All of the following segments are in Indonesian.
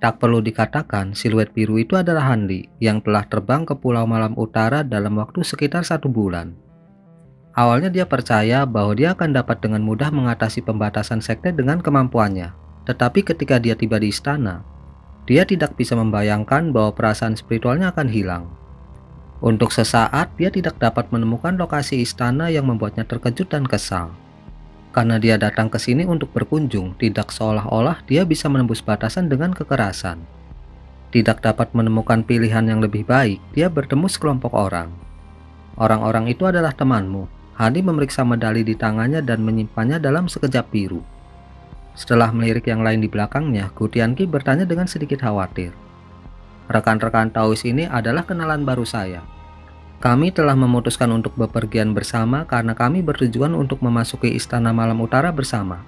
Tak perlu dikatakan, siluet biru itu adalah Hanli yang telah terbang ke Pulau Malam Utara dalam waktu sekitar 1 bulan. Awalnya dia percaya bahwa dia akan dapat dengan mudah mengatasi pembatasan sekte dengan kemampuannya. Tetapi ketika dia tiba di istana, dia tidak bisa membayangkan bahwa perasaan spiritualnya akan hilang. Untuk sesaat, dia tidak dapat menemukan lokasi istana yang membuatnya terkejut dan kesal. Karena dia datang ke sini untuk berkunjung, tidak seolah-olah dia bisa menembus batasan dengan kekerasan. Tidak dapat menemukan pilihan yang lebih baik, dia bertemu sekelompok orang. Orang-orang itu adalah temanmu. Hani memeriksa medali di tangannya dan menyimpannya dalam sekejap biru. Setelah melirik yang lain di belakangnya, Gu Tianqi bertanya dengan sedikit khawatir. Rekan-rekan Taois ini adalah kenalan baru saya. Kami telah memutuskan untuk bepergian bersama karena kami bertujuan untuk memasuki Istana Malam Utara bersama.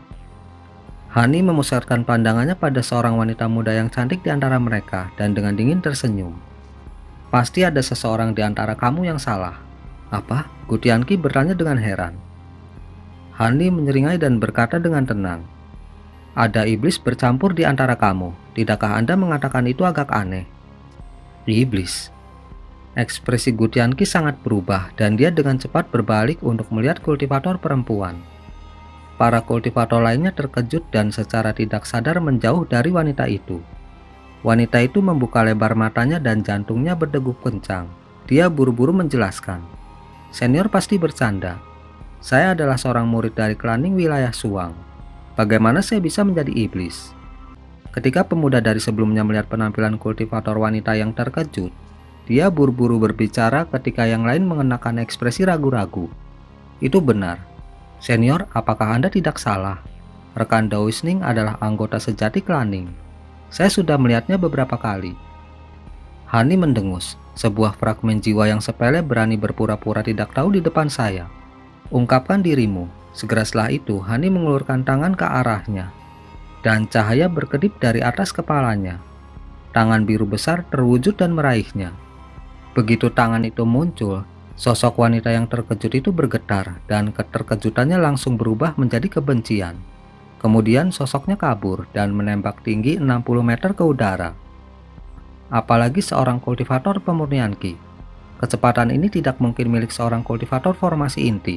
Hani memusatkan pandangannya pada seorang wanita muda yang cantik di antara mereka dan dengan dingin tersenyum. Pasti ada seseorang di antara kamu yang salah. Apa? Gu Tianqi bertanya dengan heran. Hani menyeringai dan berkata dengan tenang. Ada iblis bercampur di antara kamu. Tidakkah Anda mengatakan itu agak aneh? Iblis. Ekspresi Gu Tianqi sangat berubah dan dia dengan cepat berbalik untuk melihat kultivator perempuan. Para kultivator lainnya terkejut dan secara tidak sadar menjauh dari wanita itu. Wanita itu membuka lebar matanya dan jantungnya berdegup kencang. Dia buru-buru menjelaskan. Senior pasti bercanda. Saya adalah seorang murid dari Klaning wilayah Suang. Bagaimana saya bisa menjadi iblis? Ketika pemuda dari sebelumnya melihat penampilan kultivator wanita yang terkejut, dia buru-buru berbicara ketika yang lain mengenakan ekspresi ragu-ragu. Itu benar. Senior, apakah Anda tidak salah? Rekan Daoisning adalah anggota sejati Klaning. Saya sudah melihatnya beberapa kali. Hani mendengus. Sebuah fragmen jiwa yang sepele berani berpura-pura tidak tahu di depan saya. Ungkapkan dirimu. Segera setelah itu, Hani mengulurkan tangan ke arahnya. Dan cahaya berkedip dari atas kepalanya. Tangan biru besar terwujud dan meraihnya. Begitu tangan itu muncul, sosok wanita yang terkejut itu bergetar dan keterkejutannya langsung berubah menjadi kebencian. Kemudian sosoknya kabur dan menembak tinggi 60 meter ke udara. Apalagi seorang kultivator pemurnian Qi. Kecepatan ini tidak mungkin milik seorang kultivator formasi inti.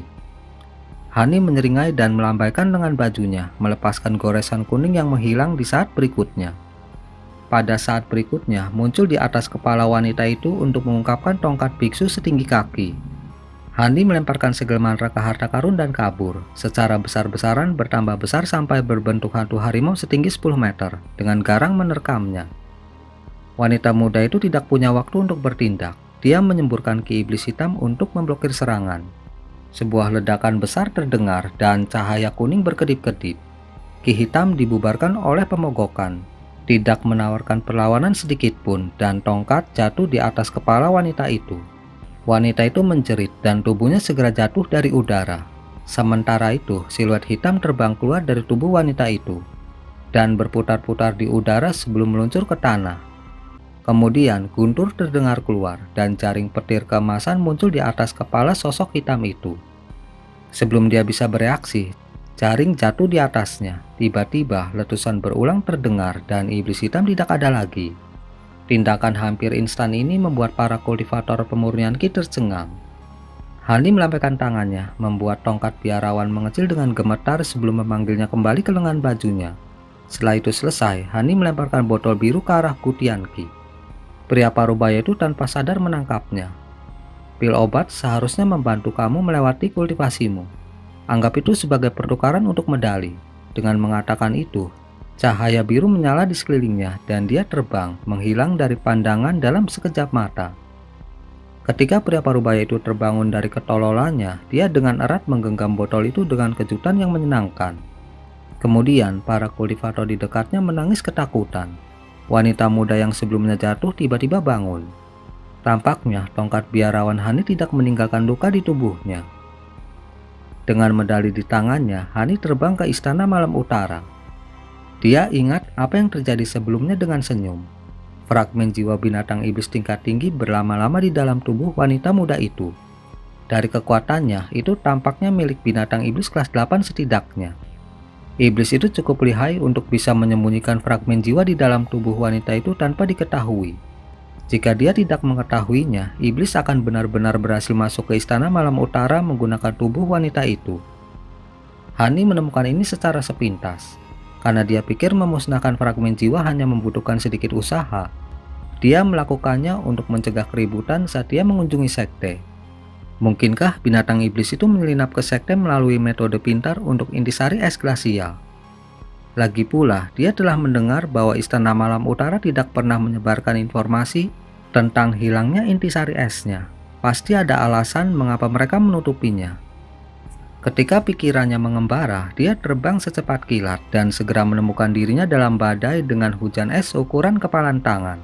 Hani menyeringai dan melambaikan lengan bajunya, melepaskan goresan kuning yang menghilang di saat berikutnya. Pada saat berikutnya, muncul di atas kepala wanita itu untuk mengungkapkan tongkat biksu setinggi kaki. Hani melemparkan segelman raka harta karun dan kabur, secara besar-besaran bertambah besar sampai berbentuk hantu harimau setinggi 10 meter, dengan garang menerkamnya. Wanita muda itu tidak punya waktu untuk bertindak. Dia menyemburkan ki iblis hitam untuk memblokir serangan. Sebuah ledakan besar terdengar dan cahaya kuning berkedip-kedip. Ki hitam dibubarkan oleh pemogokan. Tidak menawarkan perlawanan sedikit pun dan tongkat jatuh di atas kepala wanita itu. Wanita itu menjerit dan tubuhnya segera jatuh dari udara. Sementara itu, siluet hitam terbang keluar dari tubuh wanita itu dan berputar-putar di udara sebelum meluncur ke tanah. Kemudian guntur terdengar keluar dan jaring petir keemasan muncul di atas kepala sosok hitam itu. Sebelum dia bisa bereaksi, jaring jatuh di atasnya. Tiba-tiba letusan berulang terdengar dan iblis hitam tidak ada lagi. Tindakan hampir instan ini membuat para kultivator pemurnian Qi tercengang. Hani melambaikan tangannya, membuat tongkat biarawan mengecil dengan gemetar sebelum memanggilnya kembali ke lengan bajunya. Setelah itu selesai, Hani melemparkan botol biru ke arah Gu Tianqi. Pria parubaya itu tanpa sadar menangkapnya. Pil obat seharusnya membantu kamu melewati kultivasimu. Anggap itu sebagai pertukaran untuk medali. Dengan mengatakan itu, cahaya biru menyala di sekelilingnya dan dia terbang, menghilang dari pandangan dalam sekejap mata. Ketika pria parubaya itu terbangun dari ketololannya, dia dengan erat menggenggam botol itu dengan kejutan yang menyenangkan. Kemudian, para kultivator di dekatnya menangis ketakutan. Wanita muda yang sebelumnya jatuh tiba-tiba bangun. Tampaknya tongkat biarawan Hani tidak meninggalkan luka di tubuhnya. Dengan medali di tangannya, Hani terbang ke Istana Malam Utara. Dia ingat apa yang terjadi sebelumnya dengan senyum. Fragmen jiwa binatang iblis tingkat tinggi berlama-lama di dalam tubuh wanita muda itu. Dari kekuatannya, itu tampaknya milik binatang iblis kelas 8 setidaknya. Iblis itu cukup lihai untuk bisa menyembunyikan fragmen jiwa di dalam tubuh wanita itu tanpa diketahui. Jika dia tidak mengetahuinya, iblis akan benar-benar berhasil masuk ke istana malam utara menggunakan tubuh wanita itu. Hani menemukan ini secara sepintas. Karena dia pikir memusnahkan fragmen jiwa hanya membutuhkan sedikit usaha, dia melakukannya untuk mencegah keributan saat dia mengunjungi sekte. Mungkinkah binatang iblis itu menyelinap ke sekte melalui metode pintar untuk intisari es glasial? Lagi pula, dia telah mendengar bahwa Istana Malam Utara tidak pernah menyebarkan informasi tentang hilangnya intisari esnya. Pasti ada alasan mengapa mereka menutupinya. Ketika pikirannya mengembara, dia terbang secepat kilat dan segera menemukan dirinya dalam badai dengan hujan es ukuran kepalan tangan.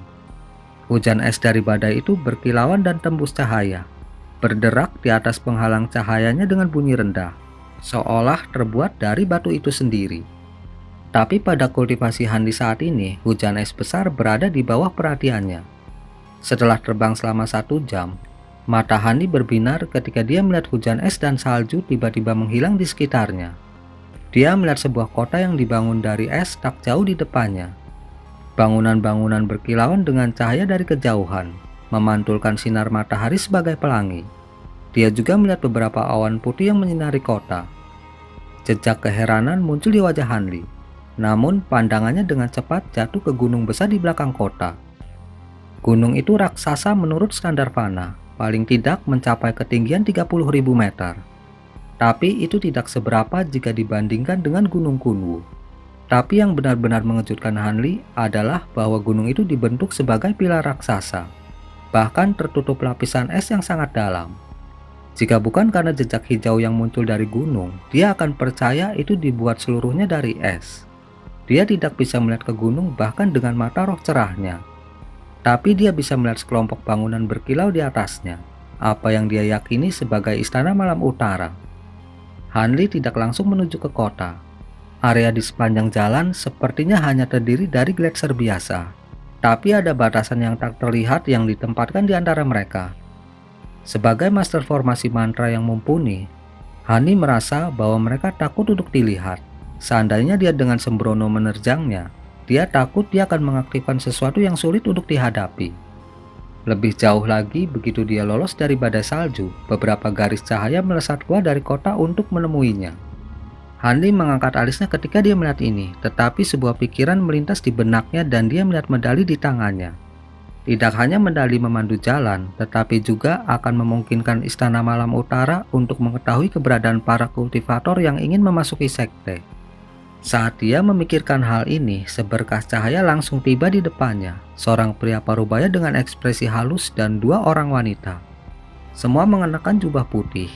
Hujan es dari badai itu berkilauan dan tembus cahaya, berderak di atas penghalang cahayanya dengan bunyi rendah, seolah terbuat dari batu itu sendiri. Tapi pada kultivasi Handi saat ini, hujan es besar berada di bawah perhatiannya. Setelah terbang selama 1 jam, mata Handi berbinar ketika dia melihat hujan es dan salju tiba-tiba menghilang di sekitarnya. Dia melihat sebuah kota yang dibangun dari es tak jauh di depannya. Bangunan-bangunan berkilauan dengan cahaya dari kejauhan, memantulkan sinar matahari sebagai pelangi. Dia juga melihat beberapa awan putih yang menyinari kota. Jejak keheranan muncul di wajah Hanli, namun pandangannya dengan cepat jatuh ke gunung besar di belakang kota. Gunung itu raksasa menurut standar fana, paling tidak mencapai ketinggian 30.000 meter. Tapi itu tidak seberapa jika dibandingkan dengan Gunung Kunwu. Tapi yang benar-benar mengejutkan Hanli adalah bahwa gunung itu dibentuk sebagai pilar raksasa, bahkan tertutup lapisan es yang sangat dalam. Jika bukan karena jejak hijau yang muncul dari gunung, dia akan percaya itu dibuat seluruhnya dari es. Dia tidak bisa melihat ke gunung bahkan dengan mata roh cerahnya. Tapi dia bisa melihat sekelompok bangunan berkilau di atasnya, apa yang dia yakini sebagai Istana Malam Utara. Hanli tidak langsung menuju ke kota. Area di sepanjang jalan sepertinya hanya terdiri dari gletser biasa, tapi ada batasan yang tak terlihat yang ditempatkan di antara mereka. Sebagai master formasi mantra yang mumpuni, Hani merasa bahwa mereka takut untuk dilihat. Seandainya dia dengan sembrono menerjangnya, dia takut dia akan mengaktifkan sesuatu yang sulit untuk dihadapi. Lebih jauh lagi, begitu dia lolos dari badai salju, beberapa garis cahaya melesat keluar dari kota untuk menemuinya. Hanli mengangkat alisnya ketika dia melihat ini, tetapi sebuah pikiran melintas di benaknya dan dia melihat medali di tangannya. Tidak hanya medali memandu jalan, tetapi juga akan memungkinkan Istana Malam Utara untuk mengetahui keberadaan para kultivator yang ingin memasuki sekte. Saat dia memikirkan hal ini, seberkas cahaya langsung tiba di depannya. Seorang pria parubaya dengan ekspresi halus dan 2 orang wanita. Semua mengenakan jubah putih.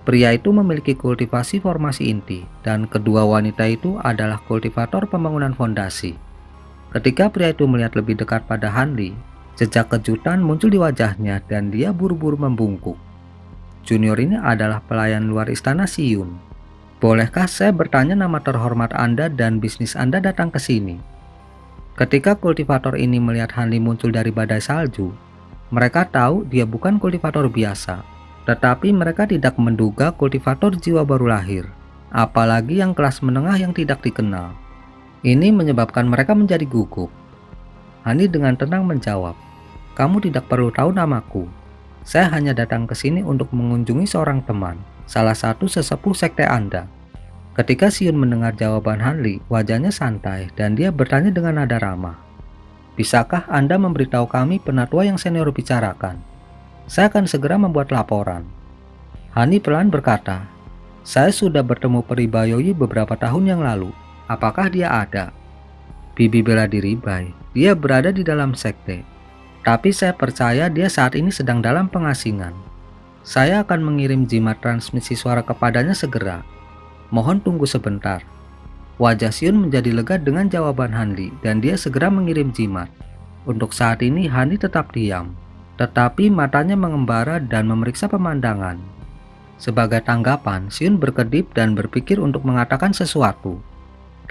Pria itu memiliki kultivasi formasi inti, dan kedua wanita itu adalah kultivator pembangunan fondasi. Ketika pria itu melihat lebih dekat pada Hanli, jejak kejutan muncul di wajahnya dan dia buru-buru membungkuk. Junior ini adalah pelayan luar istana Siun. Bolehkah saya bertanya nama terhormat Anda dan bisnis Anda datang ke sini? Ketika kultivator ini melihat Hanli muncul dari badai salju, mereka tahu dia bukan kultivator biasa, tetapi mereka tidak menduga kultivator jiwa baru lahir, apalagi yang kelas menengah yang tidak dikenal. Ini menyebabkan mereka menjadi gugup. Hani dengan tenang menjawab, "Kamu tidak perlu tahu namaku. Saya hanya datang ke sini untuk mengunjungi seorang teman, salah satu sesepuh sekte Anda." Ketika Siun mendengar jawaban Hanli, wajahnya santai dan dia bertanya dengan nada ramah, "Bisakah Anda memberitahu kami penatua yang senior bicarakan? Saya akan segera membuat laporan." Hani pelan berkata, "Saya sudah bertemu Peri Bayoyi beberapa tahun yang lalu. Apakah dia ada?" Bibi bela diri Bai. Dia berada di dalam sekte. Tapi saya percaya dia saat ini sedang dalam pengasingan. Saya akan mengirim jimat transmisi suara kepadanya segera. Mohon tunggu sebentar." Wajah Siun menjadi lega dengan jawaban Hanli dan dia segera mengirim jimat. Untuk saat ini Hanli tetap diam, tetapi matanya mengembara dan memeriksa pemandangan. Sebagai tanggapan, Siun berkedip dan berpikir untuk mengatakan sesuatu.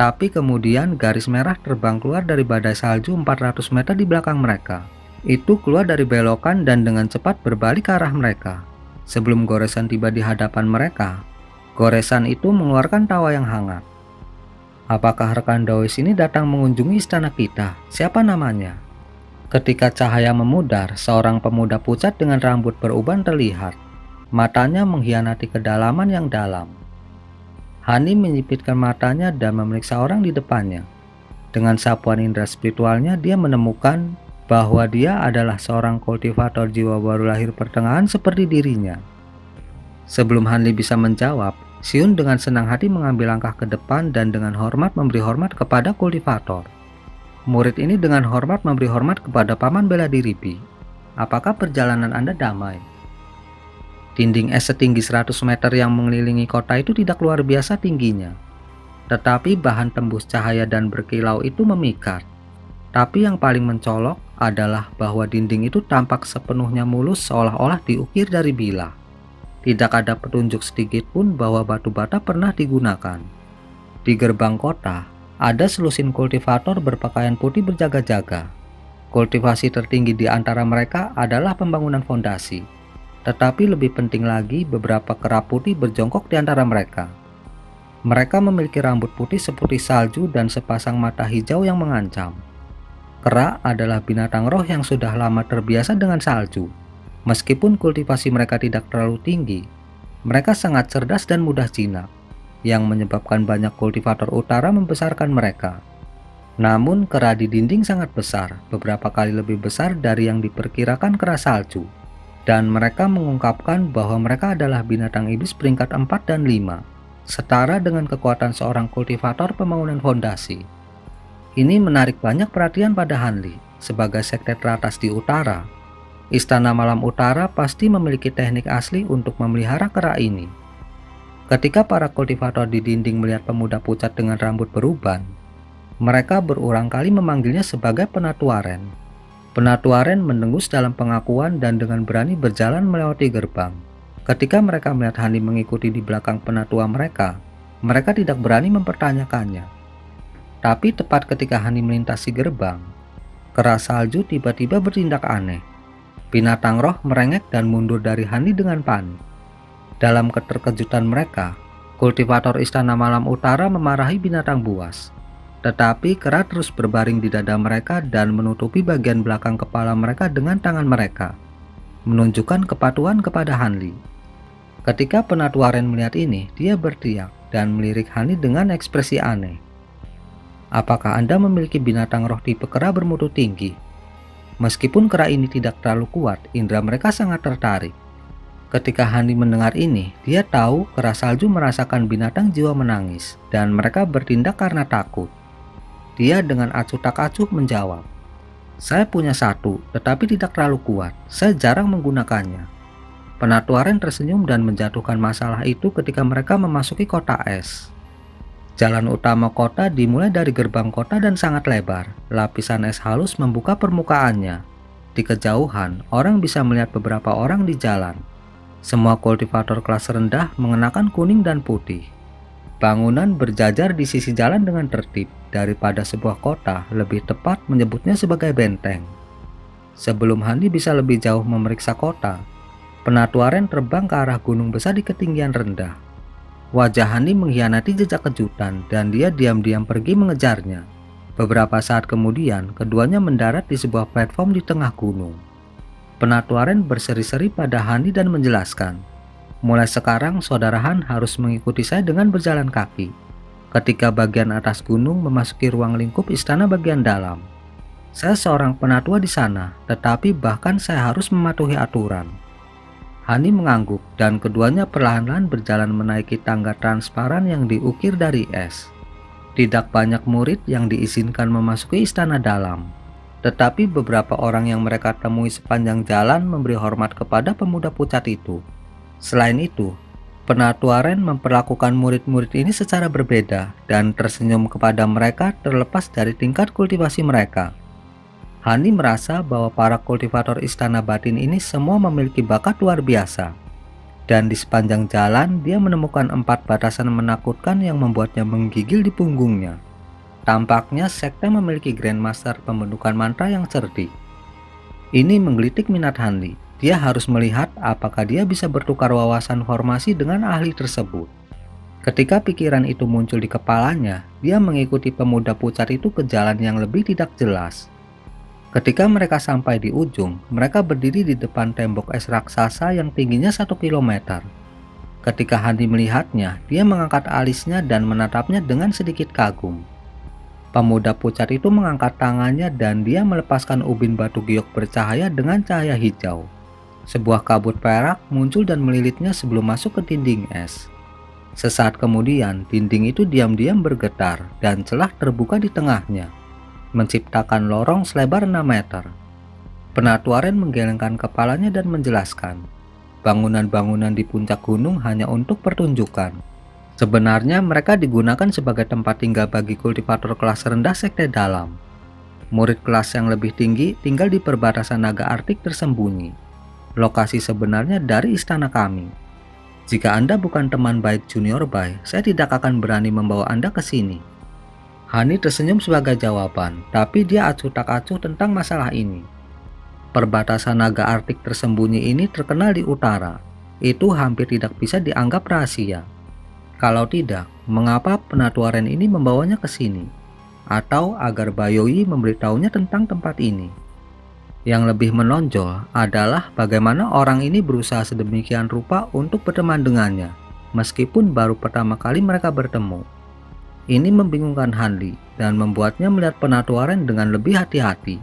Tapi kemudian garis merah terbang keluar dari badai salju 400 meter di belakang mereka. Itu keluar dari belokan dan dengan cepat berbalik ke arah mereka. Sebelum goresan tiba di hadapan mereka, goresan itu mengeluarkan tawa yang hangat. Apakah rekan Daois ini datang mengunjungi istana kita? Siapa namanya? Ketika cahaya memudar, seorang pemuda pucat dengan rambut beruban terlihat. Matanya mengkhianati kedalaman yang dalam. Hani menyipitkan matanya dan memeriksa orang di depannya. Dengan sapuan indera spiritualnya, dia menemukan bahwa dia adalah seorang kultivator jiwa baru lahir pertengahan seperti dirinya. Sebelum Hanli bisa menjawab, Xiun dengan senang hati mengambil langkah ke depan dan dengan hormat memberi hormat kepada kultivator. Murid ini dengan hormat memberi hormat kepada Paman Bela Diri Pi. Apakah perjalanan Anda damai? Dinding es setinggi 100 meter yang mengelilingi kota itu tidak luar biasa tingginya. Tetapi bahan tembus cahaya dan berkilau itu memikat. Tapi yang paling mencolok adalah bahwa dinding itu tampak sepenuhnya mulus seolah-olah diukir dari bilah. Tidak ada petunjuk sedikit pun bahwa batu bata pernah digunakan. Di gerbang kota, ada selusin kultivator berpakaian putih berjaga-jaga. Kultivasi tertinggi di antara mereka adalah pembangunan fondasi. Tetapi lebih penting lagi, beberapa kera putih berjongkok di antara mereka. Mereka memiliki rambut putih seperti salju dan sepasang mata hijau yang mengancam. Kera adalah binatang roh yang sudah lama terbiasa dengan salju. Meskipun kultivasi mereka tidak terlalu tinggi, mereka sangat cerdas dan mudah jinak, yang menyebabkan banyak kultivator utara membesarkan mereka. Namun kera di dinding sangat besar, beberapa kali lebih besar dari yang diperkirakan kera salju. Dan mereka mengungkapkan bahwa mereka adalah binatang iblis peringkat 4 dan 5, setara dengan kekuatan seorang kultivator pembangunan fondasi. Ini menarik banyak perhatian pada Hanli. Sebagai sekte teratas di utara, Istana Malam Utara pasti memiliki teknik asli untuk memelihara kera ini. Ketika para kultivator di dinding melihat pemuda pucat dengan rambut beruban, mereka berulang kali memanggilnya sebagai Penatuaren. Penatuaren mendengus dalam pengakuan dan dengan berani berjalan melewati gerbang. Ketika mereka melihat Hani mengikuti di belakang penatua mereka tidak berani mempertanyakannya. Tapi tepat ketika Hani melintasi gerbang, kera salju tiba-tiba bertindak aneh. Binatang roh merengek dan mundur dari Hani dengan panik. Dalam keterkejutan mereka, kultivator Istana Malam Utara memarahi binatang buas. Tetapi kera terus berbaring di dada mereka dan menutupi bagian belakang kepala mereka dengan tangan mereka, menunjukkan kepatuhan kepada Hanli. Ketika Penatuaren melihat ini, dia berteriak dan melirik Hanli dengan ekspresi aneh. Apakah Anda memiliki binatang roh tipe kera bermutu tinggi? Meskipun kera ini tidak terlalu kuat, indera mereka sangat tertarik. Ketika Hanli mendengar ini, dia tahu kera salju merasakan binatang jiwa menangis, dan mereka bertindak karena takut. Dia dengan acuh tak acuh menjawab, "Saya punya satu, tetapi tidak terlalu kuat. Saya jarang menggunakannya." Penatuaren tersenyum dan menjatuhkan masalah itu ketika mereka memasuki kota es. Jalan utama kota dimulai dari gerbang kota dan sangat lebar. Lapisan es halus membuka permukaannya. Di kejauhan, orang bisa melihat beberapa orang di jalan. Semua kultivator kelas rendah mengenakan kuning dan putih. Bangunan berjajar di sisi jalan dengan tertib. Daripada sebuah kota, lebih tepat menyebutnya sebagai benteng. Sebelum Hanli bisa lebih jauh memeriksa kota, Penatuaren terbang ke arah gunung besar di ketinggian rendah. Wajah Hanli mengkhianati jejak kejutan dan dia diam-diam pergi mengejarnya. Beberapa saat kemudian, keduanya mendarat di sebuah platform di tengah gunung. Penatuaren berseri-seri pada Hanli dan menjelaskan, "Mulai sekarang saudara Han harus mengikuti saya dengan berjalan kaki. Ketika bagian atas gunung memasuki ruang lingkup istana bagian dalam. Saya seorang penatua di sana, tetapi bahkan saya harus mematuhi aturan." Hani mengangguk dan keduanya perlahan-lahan berjalan menaiki tangga transparan yang diukir dari es. Tidak banyak murid yang diizinkan memasuki istana dalam. Tetapi beberapa orang yang mereka temui sepanjang jalan memberi hormat kepada pemuda pucat itu. Selain itu, Penatuaren memperlakukan murid-murid ini secara berbeda dan tersenyum kepada mereka terlepas dari tingkat kultivasi mereka. Hani merasa bahwa para kultivator istana batin ini semua memiliki bakat luar biasa. Dan di sepanjang jalan dia menemukan 4 batasan menakutkan yang membuatnya menggigil di punggungnya. Tampaknya sekte memiliki Grandmaster pembentukan mantra yang cerdik. Ini menggelitik minat Hanli. Dia harus melihat apakah dia bisa bertukar wawasan formasi dengan ahli tersebut. Ketika pikiran itu muncul di kepalanya, dia mengikuti pemuda pucat itu ke jalan yang lebih tidak jelas. Ketika mereka sampai di ujung, mereka berdiri di depan tembok es raksasa yang tingginya 1 kilometer. Ketika Handi melihatnya, dia mengangkat alisnya dan menatapnya dengan sedikit kagum. Pemuda pucat itu mengangkat tangannya dan dia melepaskan ubin batu giok bercahaya dengan cahaya hijau. Sebuah kabut perak muncul dan melilitnya sebelum masuk ke dinding es. Sesaat kemudian, dinding itu diam-diam bergetar dan celah terbuka di tengahnya, menciptakan lorong selebar 6 meter. Penatuaren menggelengkan kepalanya dan menjelaskan, bangunan-bangunan di puncak gunung hanya untuk pertunjukan. Sebenarnya mereka digunakan sebagai tempat tinggal bagi kultivator kelas rendah sekte dalam. Murid kelas yang lebih tinggi tinggal di perbatasan naga Arktik tersembunyi. Lokasi sebenarnya dari istana kami. Jika Anda bukan teman baik Junior Bai, saya tidak akan berani membawa Anda ke sini. Hani tersenyum sebagai jawaban, tapi dia acuh tak acuh tentang masalah ini. Perbatasan naga Arktik tersembunyi ini terkenal di utara. Itu hampir tidak bisa dianggap rahasia. Kalau tidak, mengapa penatuaren ini membawanya ke sini? Atau agar Bayoi memberitahunya tentang tempat ini? Yang lebih menonjol adalah bagaimana orang ini berusaha sedemikian rupa untuk berteman dengannya, meskipun baru pertama kali mereka bertemu. Ini membingungkan Handi dan membuatnya melihat penatuaren dengan lebih hati-hati.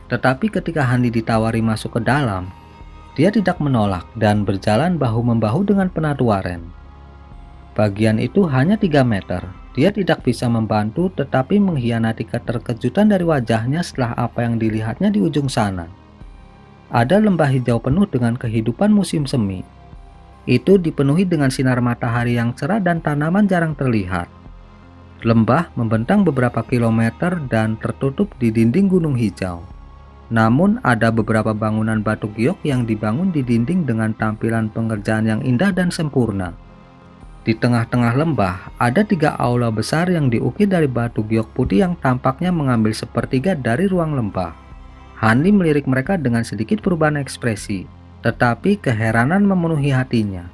Tetapi ketika Handi ditawari masuk ke dalam, dia tidak menolak dan berjalan bahu-membahu dengan penatuaren. Bagian itu hanya 3 meter. Dia tidak bisa membantu tetapi mengkhianati keterkejutan dari wajahnya setelah apa yang dilihatnya di ujung sana. Ada lembah hijau penuh dengan kehidupan musim semi. Itu dipenuhi dengan sinar matahari yang cerah dan tanaman jarang terlihat. Lembah membentang beberapa kilometer dan tertutup di dinding gunung hijau. Namun ada beberapa bangunan batu giok yang dibangun di dinding dengan tampilan pengerjaan yang indah dan sempurna. Di tengah-tengah lembah, ada 3 aula besar yang diukir dari batu giok putih yang tampaknya mengambil sepertiga dari ruang lembah. Handi melirik mereka dengan sedikit perubahan ekspresi, tetapi keheranan memenuhi hatinya.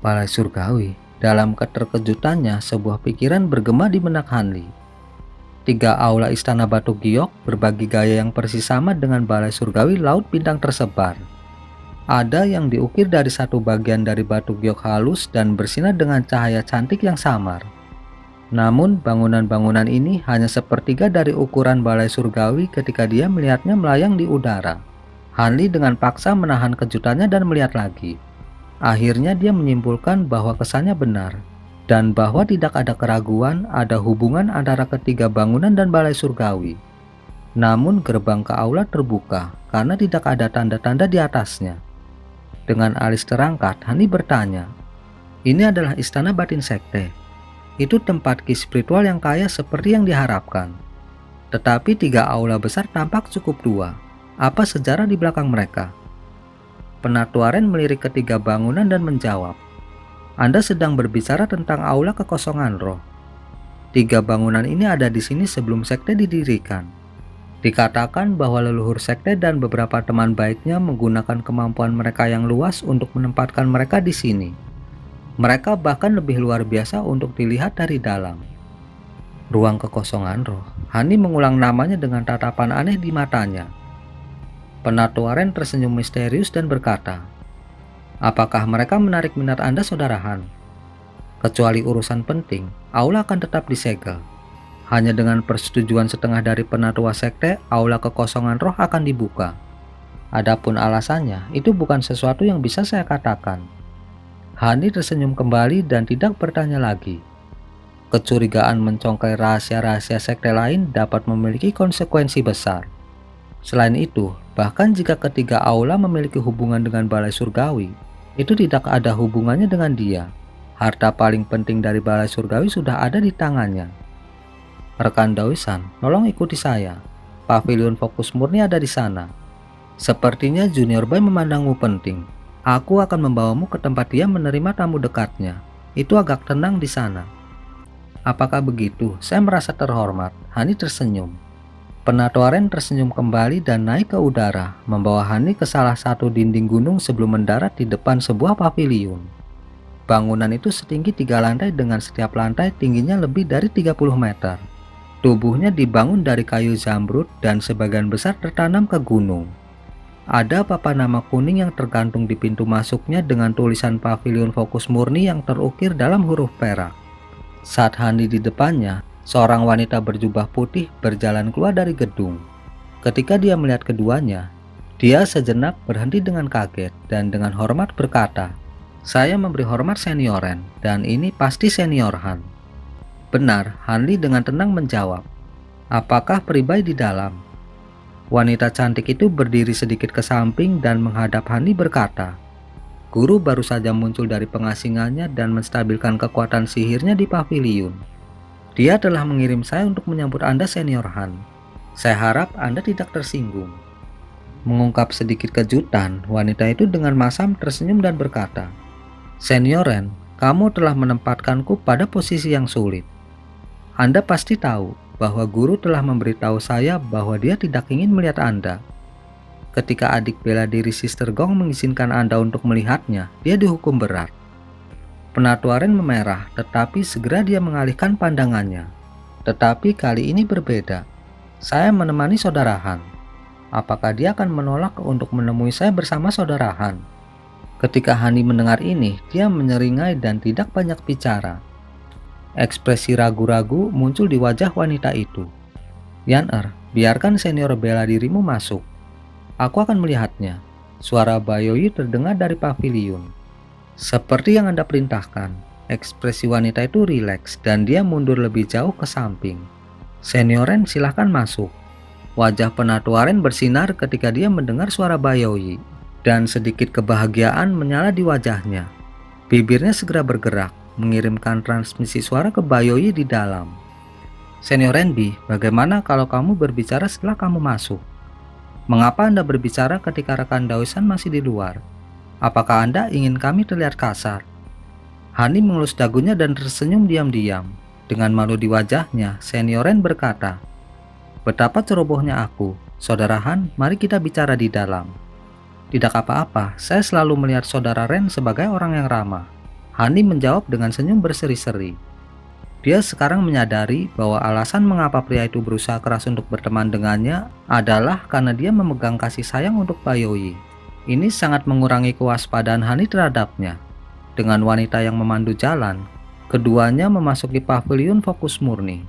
Balai surgawi. Dalam keterkejutannya, sebuah pikiran bergema di benak Handi. 3 aula istana batu giok berbagi gaya yang persis sama dengan balai surgawi laut bintang tersebar. Ada yang diukir dari satu bagian dari batu giok halus dan bersinar dengan cahaya cantik yang samar. Namun bangunan-bangunan ini hanya sepertiga dari ukuran balai surgawi ketika dia melihatnya melayang di udara. Hanli dengan paksa menahan kejutannya dan melihat lagi. Akhirnya dia menyimpulkan bahwa kesannya benar, dan bahwa tidak ada keraguan ada hubungan antara ketiga bangunan dan balai surgawi. Namun gerbang ke aula terbuka karena tidak ada tanda-tanda di atasnya. Dengan alis terangkat, Hani bertanya, "Ini adalah istana batin sekte. Itu tempat ki spiritual yang kaya seperti yang diharapkan. Tetapi 3 aula besar tampak cukup tua. Apa sejarah di belakang mereka?" Penatuaren melirik ketiga bangunan dan menjawab, "Anda sedang berbicara tentang aula kekosongan roh. 3 bangunan ini ada di sini sebelum sekte didirikan. Dikatakan bahwa leluhur sekte dan beberapa teman baiknya menggunakan kemampuan mereka yang luas untuk menempatkan mereka di sini. Mereka bahkan lebih luar biasa untuk dilihat dari dalam." Ruang kekosongan roh. Hani mengulang namanya dengan tatapan aneh di matanya. Penatuaren tersenyum misterius dan berkata, "Apakah mereka menarik minat Anda, Saudara Han? Kecuali urusan penting, aula akan tetap disegel. Hanya dengan persetujuan setengah dari penatua sekte, aula kekosongan roh akan dibuka. Adapun alasannya, itu bukan sesuatu yang bisa saya katakan." Hani tersenyum kembali dan tidak bertanya lagi. Kecurigaan mencongkai rahasia-rahasia sekte lain dapat memiliki konsekuensi besar. Selain itu, bahkan jika ketiga aula memiliki hubungan dengan balai surgawi, itu tidak ada hubungannya dengan dia. Harta paling penting dari balai surgawi sudah ada di tangannya. "Rekan Dawisan, tolong ikuti saya. Pavilion fokus murni ada di sana. Sepertinya Junior Bai memandangmu penting. Aku akan membawamu ke tempat dia menerima tamu dekatnya. Itu agak tenang di sana." "Apakah begitu? Saya merasa terhormat." Hani tersenyum. Penatuaren tersenyum kembali dan naik ke udara, membawa Hani ke salah satu dinding gunung sebelum mendarat di depan sebuah pavilion. Bangunan itu setinggi 3 lantai dengan setiap lantai tingginya lebih dari 30 meter. Tubuhnya dibangun dari kayu zamrud dan sebagian besar tertanam ke gunung. Ada papan nama kuning yang tergantung di pintu masuknya dengan tulisan Paviliun Fokus Murni yang terukir dalam huruf perak. Saat Hani di depannya, seorang wanita berjubah putih berjalan keluar dari gedung. Ketika dia melihat keduanya, dia sejenak berhenti dengan kaget dan dengan hormat berkata, "Saya memberi hormat Senior Ren, dan ini pasti Senior Han." "Benar," Hanli dengan tenang menjawab. "Apakah Pribai di dalam?" Wanita cantik itu berdiri sedikit ke samping dan menghadap Hanli berkata, "Guru baru saja muncul dari pengasingannya dan menstabilkan kekuatan sihirnya di paviliun. Dia telah mengirim saya untuk menyambut Anda Senior Han. Saya harap Anda tidak tersinggung." Mengungkap sedikit kejutan, wanita itu dengan masam tersenyum dan berkata, "Senior Ren, kamu telah menempatkanku pada posisi yang sulit. Anda pasti tahu bahwa guru telah memberitahu saya bahwa dia tidak ingin melihat Anda. Ketika adik bela diri Sister Gong mengizinkan Anda untuk melihatnya, dia dihukum berat." Penatua Ren memerah, tetapi segera dia mengalihkan pandangannya. "Tetapi kali ini berbeda. Saya menemani Saudara Han. Apakah dia akan menolak untuk menemui saya bersama Saudara Han?" Ketika Hani mendengar ini, dia menyeringai dan tidak banyak bicara. Ekspresi ragu-ragu muncul di wajah wanita itu. "Yan-er, biarkan senior bela dirimu masuk. Aku akan melihatnya." Suara Bayoyi terdengar dari paviliun. "Seperti yang Anda perintahkan." Ekspresi wanita itu rileks dan dia mundur lebih jauh ke samping. "Senior Ren, silahkan masuk." Wajah Penatua Ren bersinar ketika dia mendengar suara Bayoyi, dan sedikit kebahagiaan menyala di wajahnya. Bibirnya segera bergerak, mengirimkan transmisi suara ke Bayoyi di dalam. "Senior Renbi, bagaimana kalau kamu berbicara setelah kamu masuk? Mengapa Anda berbicara ketika rekan Daoisan masih di luar? Apakah Anda ingin kami terlihat kasar?" Hani mengelus dagunya dan tersenyum diam-diam. Dengan malu di wajahnya, Senior Ren berkata, "Betapa cerobohnya aku. Saudara Han, mari kita bicara di dalam." "Tidak apa-apa, saya selalu melihat Saudara Ren sebagai orang yang ramah." Hani menjawab dengan senyum berseri-seri. Dia sekarang menyadari bahwa alasan mengapa pria itu berusaha keras untuk berteman dengannya adalah karena dia memegang kasih sayang untuk Bayoyi. Ini sangat mengurangi kewaspadaan Hani terhadapnya. Dengan wanita yang memandu jalan, keduanya memasuki paviliun Fokus Murni.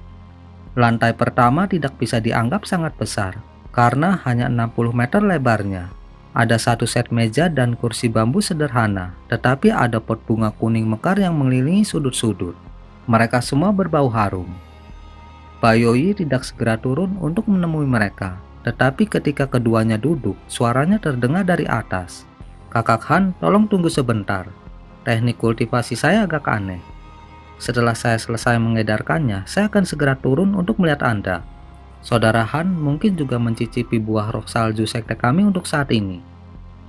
Lantai pertama tidak bisa dianggap sangat besar, karena hanya 60 meter lebarnya. Ada satu set meja dan kursi bambu sederhana, tetapi ada pot bunga kuning mekar yang mengelilingi sudut-sudut. Mereka semua berbau harum. Bayoyi tidak segera turun untuk menemui mereka, tetapi ketika keduanya duduk, suaranya terdengar dari atas. "Kakak Han, tolong tunggu sebentar. Teknik kultivasi saya agak aneh. Setelah saya selesai mengedarkannya, saya akan segera turun untuk melihat Anda. Saudara Han mungkin juga mencicipi buah roh salju sekte kami untuk saat ini."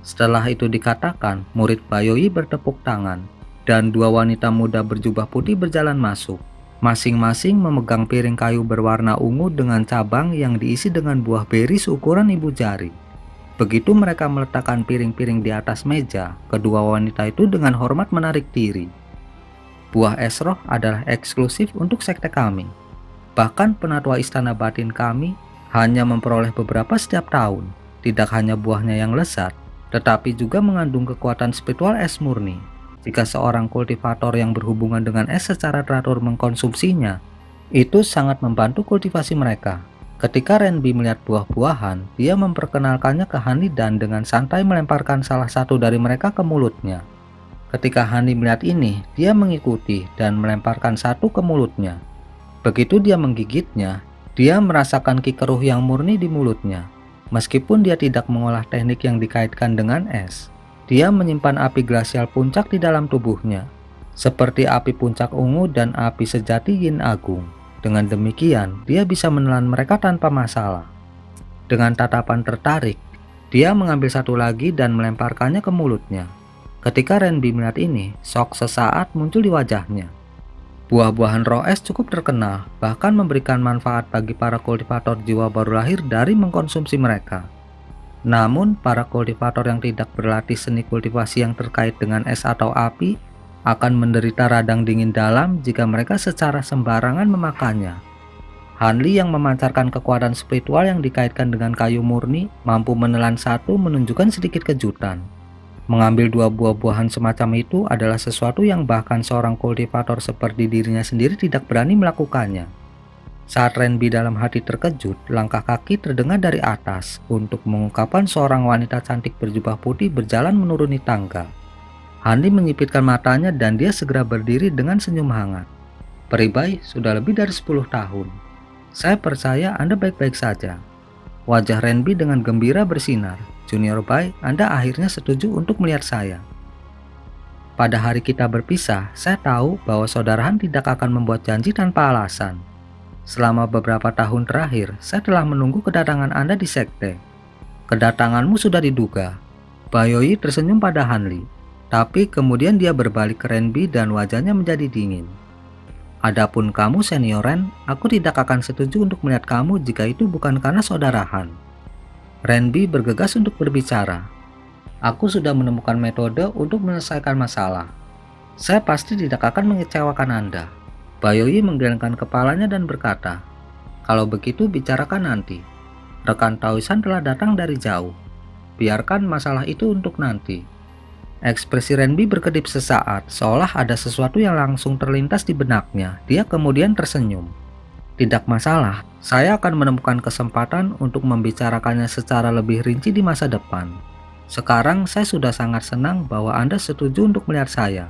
Setelah itu dikatakan, murid Bayoyi bertepuk tangan, dan dua wanita muda berjubah putih berjalan masuk. Masing-masing memegang piring kayu berwarna ungu dengan cabang yang diisi dengan buah beri seukuran ibu jari. Begitu mereka meletakkan piring-piring di atas meja, kedua wanita itu dengan hormat menarik diri. "Buah es roh adalah eksklusif untuk sekte kami. Bahkan penatua istana batin kami hanya memperoleh beberapa setiap tahun. Tidak hanya buahnya yang lezat, tetapi juga mengandung kekuatan spiritual es murni. Jika seorang kultivator yang berhubungan dengan es secara teratur mengkonsumsinya, itu sangat membantu kultivasi mereka." Ketika Renbi melihat buah-buahan, dia memperkenalkannya ke Hani dan dengan santai melemparkan salah satu dari mereka ke mulutnya. Ketika Hani melihat ini, dia mengikuti dan melemparkan satu ke mulutnya. Begitu dia menggigitnya, dia merasakan kikeruh yang murni di mulutnya. Meskipun dia tidak mengolah teknik yang dikaitkan dengan es, dia menyimpan api glasial puncak di dalam tubuhnya, seperti api puncak ungu dan api sejati Yin Agung. Dengan demikian, dia bisa menelan mereka tanpa masalah. Dengan tatapan tertarik, dia mengambil satu lagi dan melemparkannya ke mulutnya. Ketika Renbi melihat ini, shock sesaat muncul di wajahnya. Buah-buahan roh es cukup terkenal, bahkan memberikan manfaat bagi para kultivator jiwa baru lahir dari mengkonsumsi mereka. Namun, para kultivator yang tidak berlatih seni kultivasi yang terkait dengan es atau api akan menderita radang dingin dalam jika mereka secara sembarangan memakannya. Hanli yang memancarkan kekuatan spiritual yang dikaitkan dengan kayu murni mampu menelan satu menunjukkan sedikit kejutan. Mengambil dua buah-buahan semacam itu adalah sesuatu yang bahkan seorang kultivator seperti dirinya sendiri tidak berani melakukannya. Saat Renby dalam hati terkejut, langkah kaki terdengar dari atas untuk mengungkapkan seorang wanita cantik berjubah putih berjalan menuruni tangga. Hanli menyipitkan matanya dan dia segera berdiri dengan senyum hangat. "Peribai, sudah lebih dari 10 tahun. Saya percaya Anda baik-baik saja." Wajah Renby dengan gembira bersinar. "Junior Bai, Anda akhirnya setuju untuk melihat saya. Pada hari kita berpisah, saya tahu bahwa saudara Han tidak akan membuat janji tanpa alasan. Selama beberapa tahun terakhir, saya telah menunggu kedatangan Anda di sekte. Kedatanganmu sudah diduga." Bayoyi tersenyum pada Hanli, tapi kemudian dia berbalik ke Renby dan wajahnya menjadi dingin. "Adapun kamu, Senior Ren, aku tidak akan setuju untuk melihat kamu jika itu bukan karena saudara Han." Renby bergegas untuk berbicara. "Aku sudah menemukan metode untuk menyelesaikan masalah. Saya pasti tidak akan mengecewakan Anda." Bayoyi menggelengkan kepalanya dan berkata, "Kalau begitu bicarakan nanti. Rekan Taoisan telah datang dari jauh. Biarkan masalah itu untuk nanti." Ekspresi Renby berkedip sesaat, seolah ada sesuatu yang langsung terlintas di benaknya. Dia kemudian tersenyum. "Tidak masalah, saya akan menemukan kesempatan untuk membicarakannya secara lebih rinci di masa depan. Sekarang saya sudah sangat senang bahwa Anda setuju untuk melihat saya."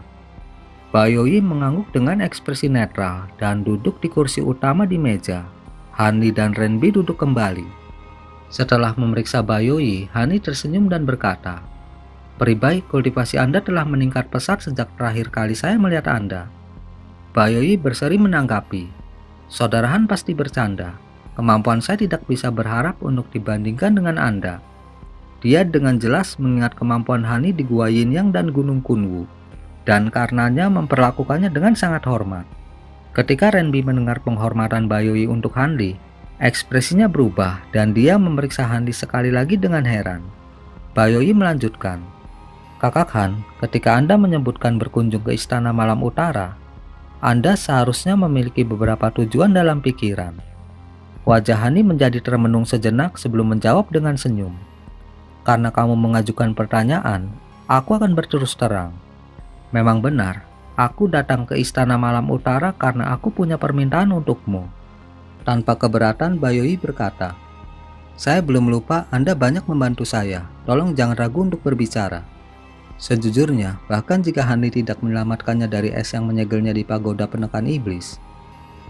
Bayoyi mengangguk dengan ekspresi netral dan duduk di kursi utama di meja. Hanli dan Renby duduk kembali. Setelah memeriksa Bayoyi, Hanli tersenyum dan berkata, "Peribai, kultivasi Anda telah meningkat pesat sejak terakhir kali saya melihat Anda." Bayoyi berseri menanggapi, "Saudara Han pasti bercanda. Kemampuan saya tidak bisa berharap untuk dibandingkan dengan Anda." Dia dengan jelas mengingat kemampuan Hanli di Gua Yinyang dan Gunung Kunwu, dan karenanya memperlakukannya dengan sangat hormat. Ketika Renby mendengar penghormatan Bayoyi untuk Hanli, ekspresinya berubah dan dia memeriksa Hanli sekali lagi dengan heran. Bayoyi melanjutkan, "Kakak Han, ketika Anda menyebutkan berkunjung ke Istana Malam Utara, Anda seharusnya memiliki beberapa tujuan dalam pikiran." Wajah Hanli menjadi termenung sejenak sebelum menjawab dengan senyum. "Karena kamu mengajukan pertanyaan, aku akan berterus terang. Memang benar, aku datang ke Istana Malam Utara karena aku punya permintaan untukmu." Tanpa keberatan, Bayoyi berkata, "Saya belum lupa Anda banyak membantu saya. Tolong jangan ragu untuk berbicara." Sejujurnya, bahkan jika Hanli tidak menyelamatkannya dari es yang menyegelnya di pagoda penekan iblis,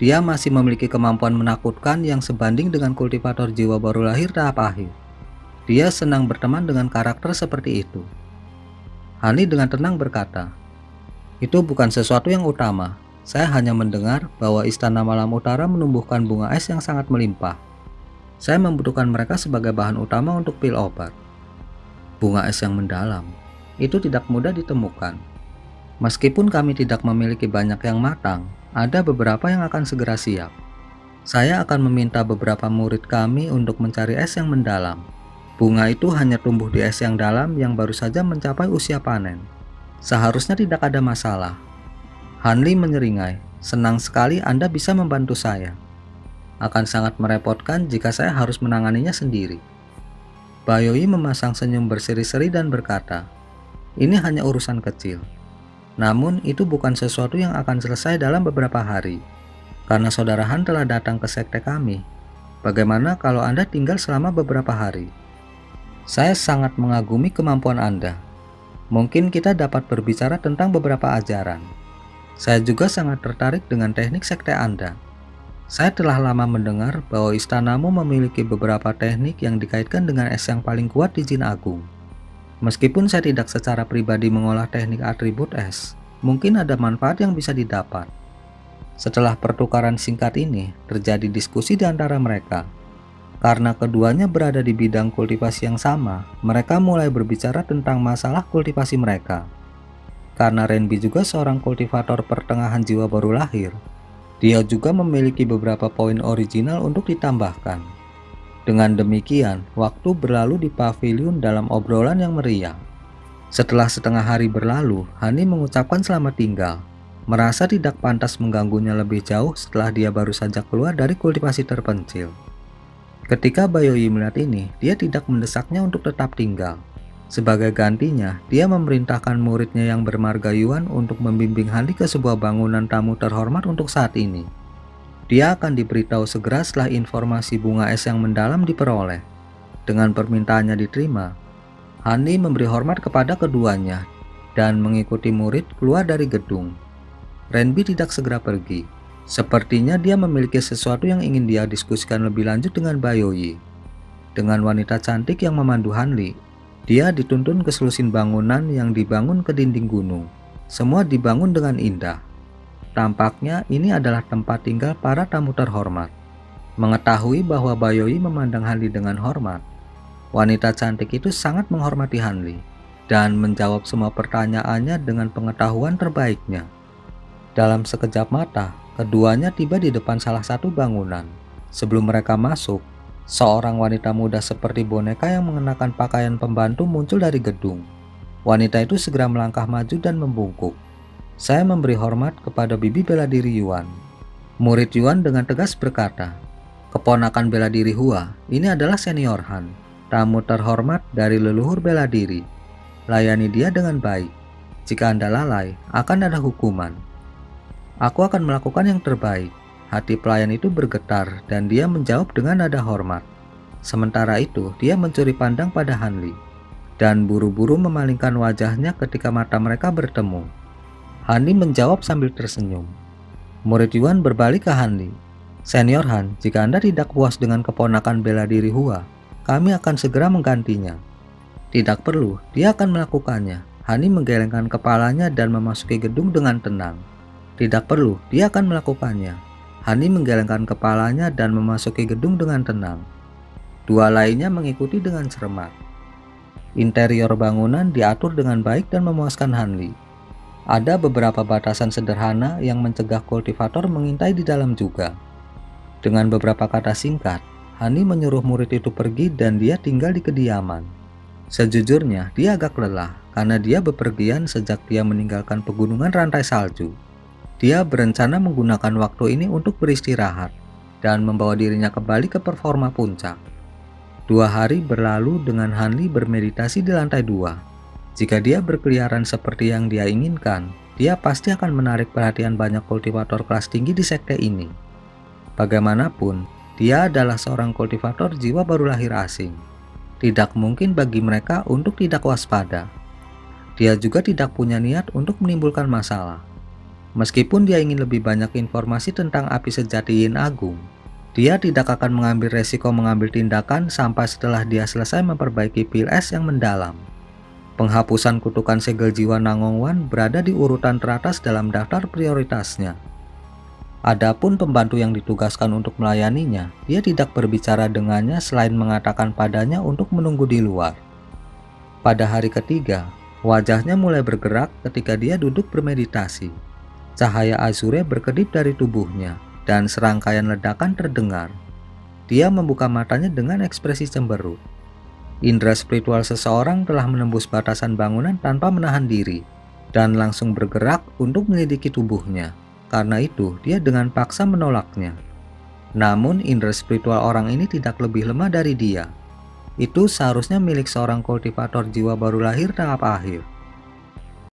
dia masih memiliki kemampuan menakutkan yang sebanding dengan kultivator jiwa baru lahir tahap akhir. Dia senang berteman dengan karakter seperti itu. Hanli dengan tenang berkata, "Itu bukan sesuatu yang utama. Saya hanya mendengar bahwa Istana Malam Utara menumbuhkan bunga es yang sangat melimpah. Saya membutuhkan mereka sebagai bahan utama untuk pil obat." Bunga es yang mendalam. Itu tidak mudah ditemukan. Meskipun kami tidak memiliki banyak yang matang, ada beberapa yang akan segera siap. Saya akan meminta beberapa murid kami untuk mencari es yang mendalam. Bunga itu hanya tumbuh di es yang dalam yang baru saja mencapai usia panen. Seharusnya tidak ada masalah." Hanli menyeringai, "Senang sekali Anda bisa membantu saya. Akan sangat merepotkan jika saya harus menanganinya sendiri." Bayoyi memasang senyum berseri-seri dan berkata, "Ini hanya urusan kecil. Namun itu bukan sesuatu yang akan selesai dalam beberapa hari. Karena saudara Han telah datang ke sekte kami, bagaimana kalau Anda tinggal selama beberapa hari? Saya sangat mengagumi kemampuan Anda. Mungkin kita dapat berbicara tentang beberapa ajaran. Saya juga sangat tertarik dengan teknik sekte Anda. Saya telah lama mendengar bahwa istanamu memiliki beberapa teknik yang dikaitkan dengan es yang paling kuat di Jin Agung. Meskipun saya tidak secara pribadi mengolah teknik atribut es, mungkin ada manfaat yang bisa didapat." Setelah pertukaran singkat ini, terjadi diskusi di antara mereka. Karena keduanya berada di bidang kultivasi yang sama, mereka mulai berbicara tentang masalah kultivasi mereka. Karena Renby juga seorang kultivator pertengahan jiwa baru lahir, dia juga memiliki beberapa poin original untuk ditambahkan. Dengan demikian, waktu berlalu di pavilion dalam obrolan yang meriah. Setelah setengah hari berlalu, Hani mengucapkan selamat tinggal, merasa tidak pantas mengganggunya lebih jauh setelah dia baru saja keluar dari kultivasi terpencil. Ketika Bayoyi melihat ini, dia tidak mendesaknya untuk tetap tinggal. Sebagai gantinya, dia memerintahkan muridnya yang bermarga Yuan untuk membimbing Hani ke sebuah bangunan tamu terhormat untuk saat ini. Dia akan diberitahu segera setelah informasi bunga es yang mendalam diperoleh. Dengan permintaannya diterima, Hani memberi hormat kepada keduanya dan mengikuti murid keluar dari gedung. Renbi tidak segera pergi. Sepertinya dia memiliki sesuatu yang ingin dia diskusikan lebih lanjut dengan Bayoyi. Dengan wanita cantik yang memandu Hanli, dia dituntun ke selusin bangunan yang dibangun ke dinding gunung. Semua dibangun dengan indah. Tampaknya ini adalah tempat tinggal para tamu terhormat. Mengetahui bahwa Bayoyi memandang Hanli dengan hormat, wanita cantik itu sangat menghormati Hanli dan menjawab semua pertanyaannya dengan pengetahuan terbaiknya. Dalam sekejap mata, keduanya tiba di depan salah satu bangunan. Sebelum mereka masuk, seorang wanita muda seperti boneka yang mengenakan pakaian pembantu muncul dari gedung. Wanita itu segera melangkah maju dan membungkuk. "Saya memberi hormat kepada bibi bela diri Yuan." Murid Yuan dengan tegas berkata, "Keponakan bela diri Hua, ini adalah senior Han, tamu terhormat dari leluhur bela diri. Layani dia dengan baik. Jika Anda lalai, akan ada hukuman." "Aku akan melakukan yang terbaik." Hati pelayan itu bergetar dan dia menjawab dengan nada hormat. Sementara itu, dia mencuri pandang pada Hanli dan buru-buru memalingkan wajahnya ketika mata mereka bertemu. Hanli menjawab sambil tersenyum. Murid Yuan berbalik ke Hanli. "Senior Han, jika Anda tidak puas dengan keponakan bela diri Hua, kami akan segera menggantinya." "Tidak perlu, dia akan melakukannya." Hanli menggelengkan kepalanya dan memasuki gedung dengan tenang. "Tidak perlu, dia akan melakukannya." Hanli menggelengkan kepalanya dan memasuki gedung dengan tenang. Dua lainnya mengikuti dengan cermat. Interior bangunan diatur dengan baik dan memuaskan Hanli. Ada beberapa batasan sederhana yang mencegah kultivator mengintai di dalam juga. Dengan beberapa kata singkat, Hanli menyuruh murid itu pergi dan dia tinggal di kediaman. Sejujurnya, dia agak lelah karena dia bepergian sejak dia meninggalkan pegunungan rantai salju. Dia berencana menggunakan waktu ini untuk beristirahat dan membawa dirinya kembali ke performa puncak. 2 hari berlalu dengan Hanli bermeditasi di lantai 2. Jika dia berkeliaran seperti yang dia inginkan, dia pasti akan menarik perhatian banyak kultivator kelas tinggi di sekte ini. Bagaimanapun, dia adalah seorang kultivator jiwa baru lahir asing. Tidak mungkin bagi mereka untuk tidak waspada. Dia juga tidak punya niat untuk menimbulkan masalah. Meskipun dia ingin lebih banyak informasi tentang api sejati Yin Agung, dia tidak akan mengambil resiko mengambil tindakan sampai setelah dia selesai memperbaiki pil es yang mendalam. Penghapusan kutukan segel jiwa Nangongwan berada di urutan teratas dalam daftar prioritasnya. Adapun pembantu yang ditugaskan untuk melayaninya, dia tidak berbicara dengannya selain mengatakan padanya untuk menunggu di luar. Pada hari ketiga, wajahnya mulai bergerak ketika dia duduk bermeditasi. Cahaya azure berkedip dari tubuhnya dan serangkaian ledakan terdengar. Dia membuka matanya dengan ekspresi cemberut. Indera spiritual seseorang telah menembus batasan bangunan tanpa menahan diri dan langsung bergerak untuk menyelidiki tubuhnya. Karena itu, dia dengan paksa menolaknya. Namun, indera spiritual orang ini tidak lebih lemah dari dia. Itu seharusnya milik seorang kultivator jiwa baru lahir tahap akhir.